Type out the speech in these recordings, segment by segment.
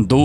2,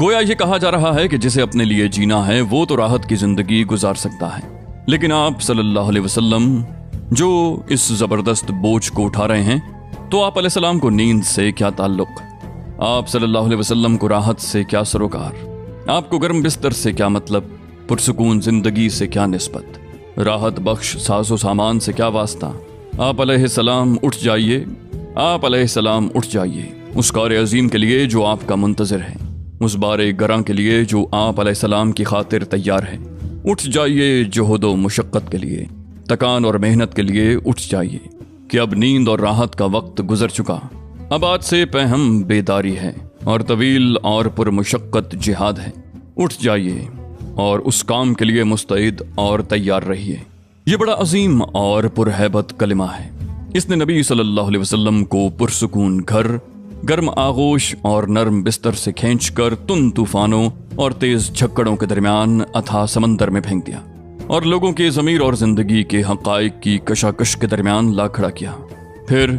گویا یہ کہا جا رہا ہے کہ جسے اپنے لیے جینا ہے وہ تو راحت کی زندگی گزار سکتا ہے، لیکن آپ صلی اللہ علیہ وسلم جو اس زبردست بوجھ کو اٹھا رہے ہیں، تو آپ علیہ السلام کو نیند سے کیا تعلق؟ آپ صلی اللہ علیہ وسلم کو راحت سے کیا سروکار؟ آپ کو گرم بستر سے کیا مطلب؟ پرسکون زندگی سے کیا نسبت؟ راحت بخش ساز و سامان سے کیا واسطہ؟ آپ علیہ السلام اٹھ جائیے، آپ علیہ السلام اٹھ جائیے اس کار عظیم کے لیے جو آپ کا منتظر ہے، اس بار گراں کے لیے جو آپ علیہ السلام کی خاطر تیار ہے۔ اٹھ جائیے جہد و مشقت کے لیے، تکان اور محنت کے لیے اٹھ جائیے کہ اب نیند اور راحت کا وقت گزر چکا، اب آج سے پہم بیداری ہے اور طویل اور پرمشقت جہاد ہے۔ اٹھ جائیے اور اس کام کے لیے مستعد اور تیار رہیے۔ یہ بڑا عظیم اور پرہیبت کلمہ ہے۔ اس نے نبی صلی اللہ علیہ وسلم کو پرسکون گھر، گرم آغوش اور نرم بستر سے کھینچ کر تند طوفانوں اور تیز جھکڑوں کے درمیان اتھاہ سمندر میں پھینک دیا اور لوگوں کے ضمیر اور زندگی کے حقائق کی کشاکش کے درمیان لا کھڑا کیا۔ پھر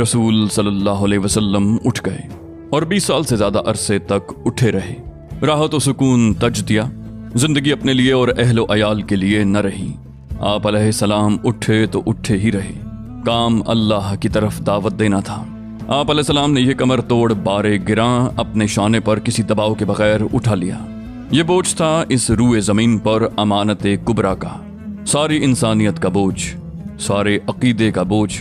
رسول صلی اللہ علیہ وسلم اٹھ گئے اور 20 سال سے زیادہ عرصے تک اٹھے رہے۔ راحت و سکون تج دیا، زندگی اپنے لیے اور اہل و عیال کے لیے نہ رہی۔ آپ علیہ السلام اٹھے تو اٹھے ہی رہے، کام اللہ کی طرف دعوت دینا تھا۔ آپ علیہ السلام نے یہ کمر توڑ بارے گراں اپنے شانے پر کسی دباؤ کے بغیر اٹھا لیا۔ یہ بوجھ تھا اس روئے زمین پر امانت کبریٰ کا، ساری انسانیت کا بوجھ، سارے عقیدے کا بوجھ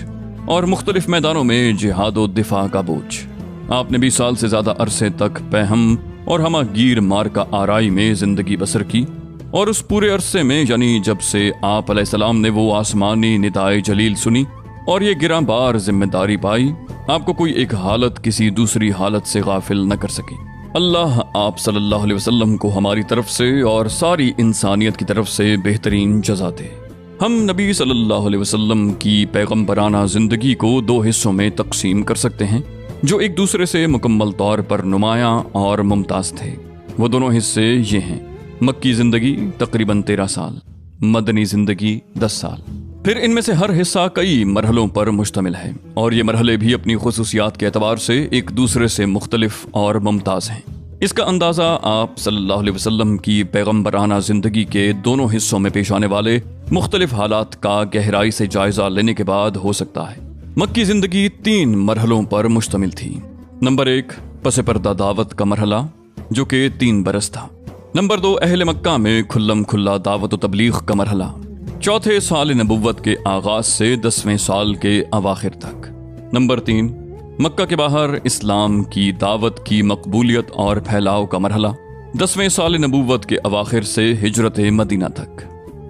اور مختلف میدانوں میں جہاد و دفاع کا بوجھ۔ آپ نے 20 سال سے زیادہ عرصے تک پہم اور ہمہ گیر مارکا آرائی میں زندگی بسر کی، اور اس پورے عرصے میں یعنی جب سے آپ علیہ السلام نے وہ آسمانی ندائے جلیل سنی اور یہ گراں بار ذمہ داری پائی، آپ کو کوئی ایک حالت کسی دوسری حالت سے غافل نہ کر سکی۔ اللہ آپ صلی اللہ علیہ وسلم کو ہماری طرف سے اور ساری انسانیت کی طرف سے بہترین جزا دے۔ ہم نبی صلی اللہ علیہ وسلم کی پیغمبرانہ زندگی کو 2 حصوں میں تقسیم کر سکتے ہیں جو ایک دوسرے سے مکمل طور پر نمایاں اور ممتاز تھے۔ وہ دونوں حصے یہ ہیں: مکی زندگی تقریباً 13 سال، مدنی زندگی 10 سال۔ پھر ان میں سے ہر حصہ کئی مرحلوں پر مشتمل ہے، اور یہ مرحلے بھی اپنی خصوصیات کے اعتبار سے ایک دوسرے سے مختلف اور ممتاز ہیں۔ اس کا اندازہ آپ صلی اللہ علیہ وسلم کی پیغمبرانہ زندگی کے دونوں حصوں میں پیش آنے والے مختلف حالات کا گہرائی سے جائزہ لینے کے بعد ہو سکتا ہے۔ مکی زندگی 3 مرحلوں پر مشتمل تھی۔ نمبر 1 پس پردہ دعوت کا مرحلہ جو کہ 3 برس تھا۔ نمبر 2 اہل مکہ میں کھلم کھلا دعوت و تبلیغ کا مرحلہ، چوتھے سال نبوت کے آغاز سے 10ویں سال کے اواخر تک۔ نمبر 3 مکہ کے باہر اسلام کی دعوت کی مقبولیت اور پھیلاؤ کا مرحلہ، 10ویں سال نبوت کے اواخر سے ہجرت مدینہ تک۔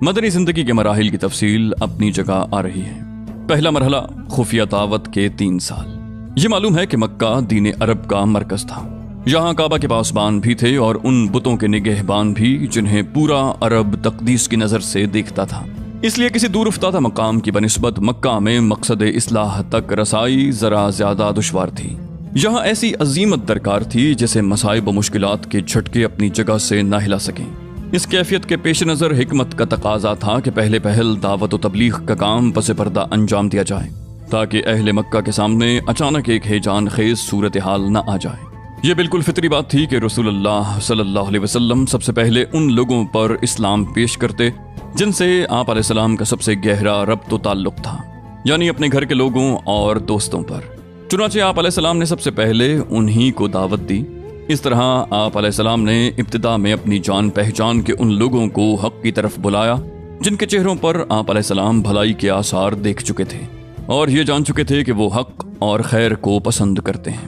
مدنی زندگی کے مراحل کی تفصیل اپنی جگہ آ رہی ہے۔ پہلا مرحلہ خفیہ دعوت کے 3 سال۔ یہ معلوم ہے کہ مکہ دین عرب کا مرکز تھا، یہاں کعبہ کے پاسبان بھی تھے اور ان بتوں کے نگہبان بھی جنہیں پورا عرب تقدیس کی نظر سے دیکھتا تھا۔ اس لیے کسی دور افتادہ مقام کی بنسبت مکہ میں مقصد اصلاح تک رسائی ذرا زیادہ دشوار تھی۔ یہاں ایسی عظیمت درکار تھی جسے مصائب و مشکلات کے جھٹکے اپنی جگہ سے نہ ہلا سکیں۔ اس کیفیت کے پیش نظر حکمت کا تقاضا تھا کہ پہلے پہل دعوت و تبلیغ کا کام پس پردہ انجام دیا جائے تاکہ اہل مکہ کے سامنے اچانک ایک ہیجان خیز صورتحال نہ آ جائے۔ یہ بالکل فطری بات تھی کہ رسول اللہ صلی اللہ علیہ وسلم سب سے پہلے ان لوگوں پر اسلام پیش کرتے جن سے آپ علیہ السلام کا سب سے گہرا ربط و تعلق تھا، یعنی اپنے گھر کے لوگوں اور دوستوں پر۔ چنانچہ آپ علیہ السلام نے سب سے پہلے انہی کو دعوت دی۔ اس طرح آپ علیہ السلام نے ابتدا میں اپنی جان پہچان کے ان لوگوں کو حق کی طرف بلایا جن کے چہروں پر آپ علیہ السلام بھلائی کے آثار دیکھ چکے تھے اور یہ جان چکے تھے کہ وہ حق اور خیر کو پسند کرتے ہیں،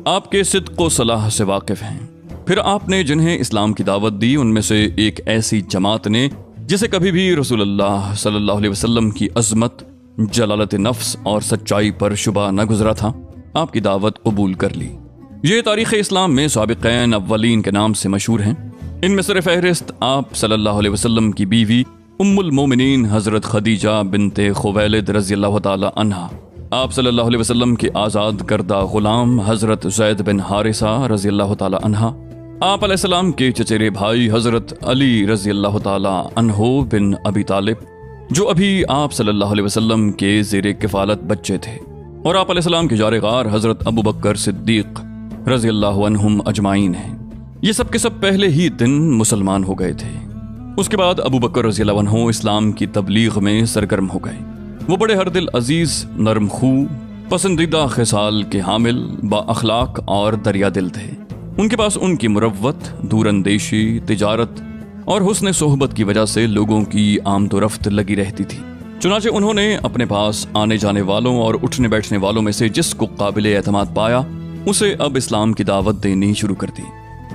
آپ کے صدق و صلاح سے واقف ہیں۔ پھر آپ نے جنہیں اسلام کی دعوت دی ان میں سے ایک ایسی جماعت نے جسے کبھی بھی رسول اللہ صلی اللہ علیہ وسلم کی عظمت، جلالت نفس اور سچائی پر شبہ نہ گزرا تھا، آپ کی دعوت قبول کر لی۔ یہ تاریخ اسلام میں سابقین اولین کے نام سے مشہور ہیں۔ ان میں سر فہرست آپ صلی اللہ علیہ وسلم کی بیوی ام المومنین حضرت خدیجہ بنت خویلد رضی اللہ تعالی عنہا، آپ صلی اللہ علیہ وسلم کے آزاد کردہ غلام حضرت زید بن حارثہ رضی اللہ تعالی عنہ، آپ علیہ السلام کے چچیرے بھائی حضرت علی رضی اللہ تعالی عنہ بن ابی طالب جو ابھی آپ صلی اللہ علیہ وسلم کے زیر کفالت بچے تھے، اور آپ علیہ السلام کے جار غار حضرت ابو بکر صدیق رضی اللہ عنہم اجمعین ہیں۔ یہ سب کے سب پہلے ہی دن مسلمان ہو گئے تھے۔ اس کے بعد ابو بکر رضی اللہ عنہ اسلام کی تبلیغ میں سرگرم ہو گئے۔ وہ بڑے ہر دل عزیز، نرم خو، پسندیدہ خصال کے حامل، با اخلاق اور دریا دل تھے۔ ان کے پاس ان کی مروت، دور اندیشی، تجارت اور حسن صحبت کی وجہ سے لوگوں کی آمد و رفت لگی رہتی تھی۔ چنانچہ انہوں نے اپنے پاس آنے جانے والوں اور اٹھنے بیٹھنے والوں میں سے جس کو قابل اعتماد پایا اسے اب اسلام کی دعوت دینی شروع کر دی۔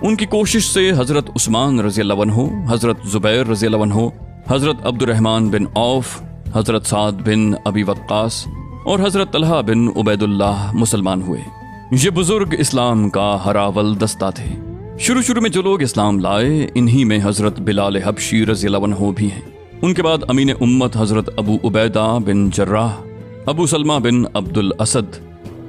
ان کی کوشش سے حضرت عثمان رضی اللہ عنہ، حضرت زبیر رضی اللہ عنہ، حضرت عبد الرحمن بن عوف، حضرت سعد بن ابی وقاص اور حضرت طلحہ بن عبید اللہ مسلمان ہوئے۔ یہ بزرگ اسلام کا ہراول دستہ تھے۔ شروع میں جو لوگ اسلام لائے انہی میں حضرت بلال حبشی رضی اللہ عنہ بھی ہیں۔ ان کے بعد امین امت حضرت ابو عبیدہ بن جراح، ابو سلمہ بن عبد الاسد،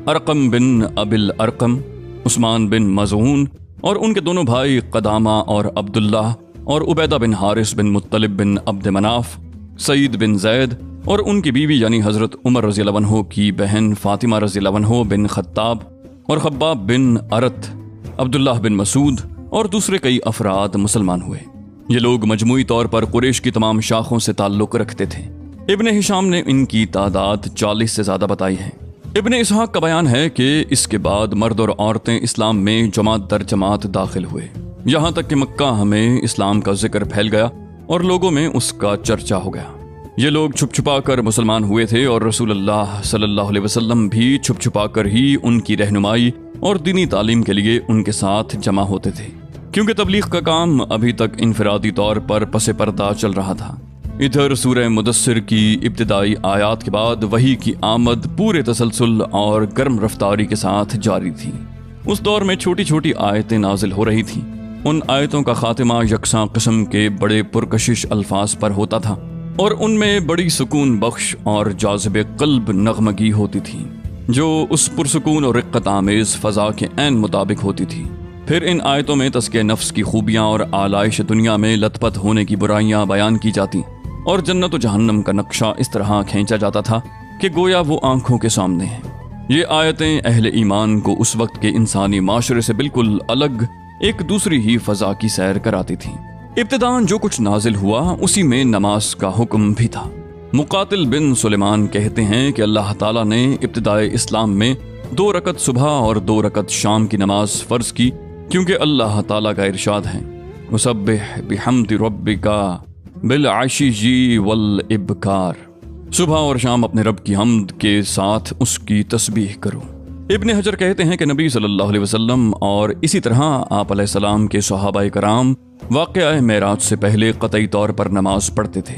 ارقم بن ابی الارقم، عثمان بن مظعون اور ان کے دونوں بھائی قدامہ اور عبداللہ اور عبیدہ بن حارث بن مطلب بن عبد مناف، سعید بن زید اور ان کی بیوی یعنی حضرت عمر رضی اللہ عنہ کی بہن فاطمہ رضی اللہ عنہ بن خطاب اور خباب بن ارت، عبداللہ بن مسعود اور دوسرے کئی افراد مسلمان ہوئے۔ یہ لوگ مجموعی طور پر قریش کی تمام شاخوں سے تعلق رکھتے تھے۔ ابن ہشام نے ان کی تعداد 40 سے زیادہ بتائی ہے۔ ابن اسحاق کا بیان ہے کہ اس کے بعد مرد اور عورتیں اسلام میں جماعت در جماعت داخل ہوئے، یہاں تک کہ مکہ میں اسلام کا ذکر پھیل گیا اور لوگوں میں اس کا چرچا ہو گیا۔ یہ لوگ چھپ چھپا کر مسلمان ہوئے تھے اور رسول اللہ صلی اللہ علیہ وسلم بھی چھپ چھپا کر ہی ان کی رہنمائی اور دینی تعلیم کے لیے ان کے ساتھ جمع ہوتے تھے، کیونکہ تبلیغ کا کام ابھی تک انفرادی طور پر پس پردہ چل رہا تھا۔ ادھر سورہ مدثر کی ابتدائی آیات کے بعد وحی کی آمد پورے تسلسل اور گرم رفتاری کے ساتھ جاری تھی۔ اس دور میں چھوٹی چھوٹی آیتیں نازل ہو رہی تھیں۔ ان آیتوں کا خاتمہ یکساں قسم کے بڑے پرکشش الفاظ پر ہوتا تھا اور ان میں بڑی سکون بخش اور جاذب قلب نغمگی ہوتی تھی جو اس پرسکون اور رقت آمیز فضا کے عین مطابق ہوتی تھی۔ پھر ان آیتوں میں تزکیہ نفس کی خوبیاں اور آلائش دنیا میں لت پت ہونے کی برائیاں بیان کی جاتی اور جنت و جہنم کا نقشہ اس طرح کھینچا جاتا تھا کہ گویا وہ آنکھوں کے سامنے ہیں۔ یہ آیتیں اہل ایمان کو اس وقت کے انسانی معاشرے سے بالکل الگ ایک دوسری ہی فضا کی سیر کراتی تھیں۔ ابتداً جو کچھ نازل ہوا اسی میں نماز کا حکم بھی تھا۔ مقاتل بن سلیمان کہتے ہیں کہ اللہ تعالیٰ نے ابتدائے اسلام میں 2 رکعت صبح اور 2 رکعت شام کی نماز فرض کی، کیونکہ اللہ تعالیٰ کا ارشاد ہے وَسَبِّحْ بِحَمْدِ رَبِّكَ بِالْعَشِيِّ وَالْإِبْكَارِ، صبح اور شام اپنے رب کی حمد کے ساتھ اس کی تسبیح کرو۔ ابن حجر کہتے ہیں کہ نبی صلی اللہ علیہ وسلم اور اسی طرح آپ علیہ السلام کے صحابہ کرام واقعہ معراج سے پہلے قطعی طور پر نماز پڑھتے تھے۔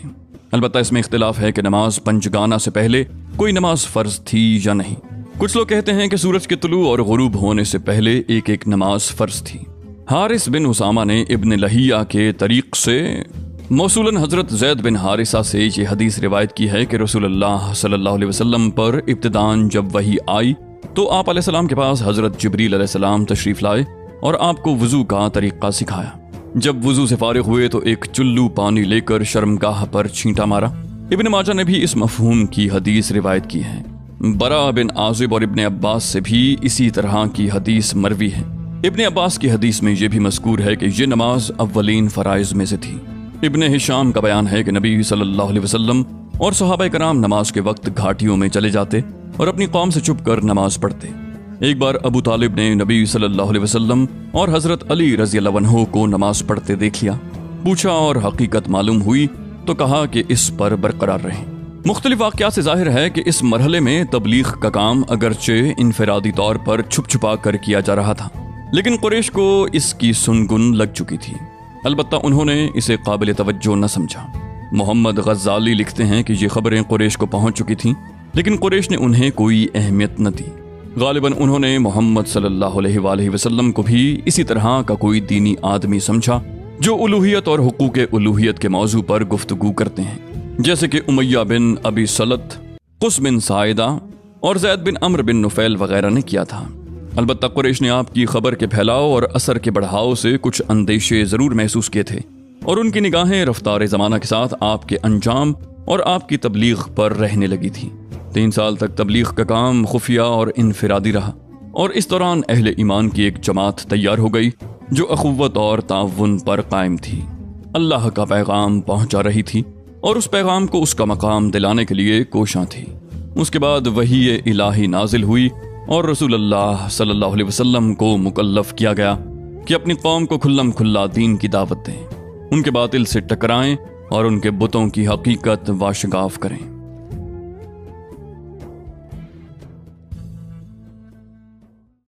البتہ اس میں اختلاف ہے کہ نماز پنجگانہ سے پہلے کوئی نماز فرض تھی یا نہیں۔ کچھ لوگ کہتے ہیں کہ سورج کے طلوع اور غروب ہونے سے پہلے ایک ایک نماز فرض تھی۔ حارث بن اسامہ نے ابن لہیہ کے طریق سے موصولاً حضرت زید بن حارثہ سے یہ حدیث روایت کی ہے کہ رسول اللہ صلی اللہ علیہ وسلم پر ابتداً جب وحی آئی تو آپ علیہ السلام کے پاس حضرت جبریل علیہ السلام تشریف لائے اور آپ کو وضو کا طریقہ سکھایا۔ جب وضو سے فارغ ہوئے تو ایک چلو پانی لے کر شرمگاہ پر چھینٹا مارا۔ ابن ماجہ نے بھی اس مفہوم کی حدیث روایت کی ہے۔ برا بن عازب اور ابن عباس سے بھی اسی طرح کی حدیث مروی ہے۔ ابن عباس کی حدیث میں یہ بھی مذکور ہے کہ یہ نماز اولین فرائض میں سے تھی۔ ابن ہشام کا بیان ہے کہ نبی صلی اللہ علیہ وسلم اور صحابہ کرام نماز کے وقت گھاٹیوں میں چلے جاتے اور اپنی قوم سے چھپ کر نماز پڑھتے۔ ایک بار ابو طالب نے نبی صلی اللہ علیہ وسلم اور حضرت علی رضی اللہ عنہ کو نماز پڑھتے دیکھ لیا، پوچھا اور حقیقت معلوم ہوئی تو کہا کہ اس پر برقرار رہیں۔ مختلف واقعات سے ظاہر ہے کہ اس مرحلے میں تبلیغ کا کام اگرچہ انفرادی طور پر چھپ چھپا کر کیا جا رہا تھا، لیکن قریش کو اس کی سنگن لگ چکی تھی۔ البتہ انہوں نے اسے قابل توجہ نہ سمجھا۔ محمد غزالی لکھتے ہیں کہ یہ خبریں قریش کو پہنچ چکی تھیں، لیکن قریش نے انہیں کوئی اہمیت نہ دی۔ غالباً انہوں نے محمد صلی اللہ علیہ وآلہ وسلم کو بھی اسی طرح کا کوئی دینی آدمی سمجھا جو الوہیت اور حقوق الوہیت کے موضوع پر گفتگو کرتے ہیں، جیسے کہ امیہ بن ابی سلط، قس بن سائدہ اور زید بن عمرو بن نفیل وغیرہ نے کیا تھا۔ البتہ قریش نے آپ کی خبر کے پھیلاؤ اور اثر کے بڑھاؤ سے کچھ اندیشے ضرور محسوس کیے تھے، اور ان کی نگاہیں رفتار زمانہ کے ساتھ آپ کے انجام اور آپ کی تبلیغ پر رہنے لگی تھی۔ 3 سال تک تبلیغ کا کام خفیہ اور انفرادی رہا، اور اس دوران اہل ایمان کی ایک جماعت تیار ہو گئی جو اخوت اور تعاون پر قائم تھی۔ اللہ کا پیغام پہنچا رہی تھی اور اس پیغام کو اس کا مقام دلانے کے لیے کوشاں تھی۔ اس کے بعد وحی الہی نازل ہوئی اور رسول اللہ صلی اللہ علیہ وسلم کو مکلف کیا گیا کہ اپنی قوم کو کھلم کھلا دین کی دعوت دیں، ان کے باطل سے ٹکرائیں اور ان کے بتوں کی حقیقت واشگاف کریں۔